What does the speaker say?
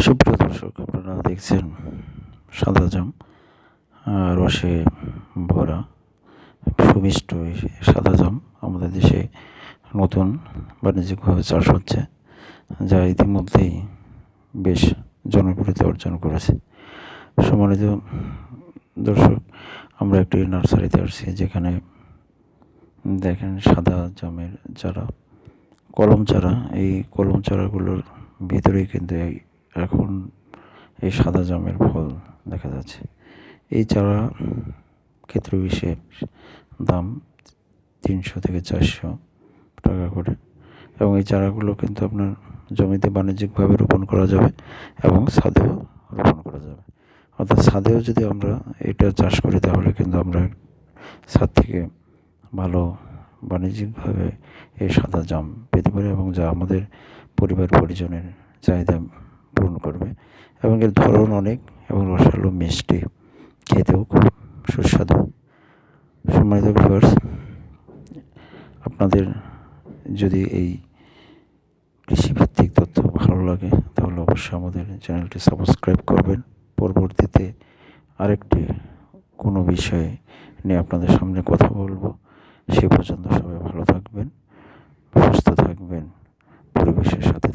সুপ্রিয় দর্শক, আপনারা দেখছেন সাদা জাম রসে ভরা সুমিষ্ট এই সাদা জাম আমাদের দেশে নতুন বাণিজ্যিকভাবে চাষ হচ্ছে, যা ইতিমধ্যেই বেশ জনপ্রিয়তা অর্জন করেছে। সম্মানিত দর্শক, আমরা একটি নার্সারিতে আসছি, যেখানে দেখেন সাদা জামের চারা, কলম চারা। এই কলম চারাগুলোর ভিতরেই কিন্তু এখন এই সাদা জামের ফল দেখা যাচ্ছে। এই চারা ক্ষেত্র বিশেষ দাম 300 থেকে 400 টাকা করে, এবং এই চারাগুলো কিন্তু আপনার জমিতে বাণিজ্যিকভাবে রোপণ করা যাবে এবং ছাদেও রোপণ করা যাবে। অর্থাৎ ছাদেও যদি আমরা এটা চাষ করি, তাহলে কিন্তু আমরা ছাদ থেকে ভালো বাণিজ্যিকভাবে এই সাদা জাম পেতে পারি, এবং যা আমাদের পরিবার পরিজনের চাহিদা পূরণ করবে। এবং এর ধরন অনেক, এবং রসালো, মিষ্টি, খেতেও খুব সুস্বাদু। সম্মানিত ভিউয়ার্স, আপনাদের যদি এই কৃষিভিত্তিক তথ্য ভালো লাগে, তাহলে অবশ্যই আমাদের চ্যানেলটি সাবস্ক্রাইব করবেন। পরবর্তীতে আরেকটি কোনো বিষয়ে নিয়ে আপনাদের সামনে কথা বলবো। সে পর্যন্ত সবাই ভালো থাকবেন, সুস্থ থাকবেন, পরিবেশের সাথে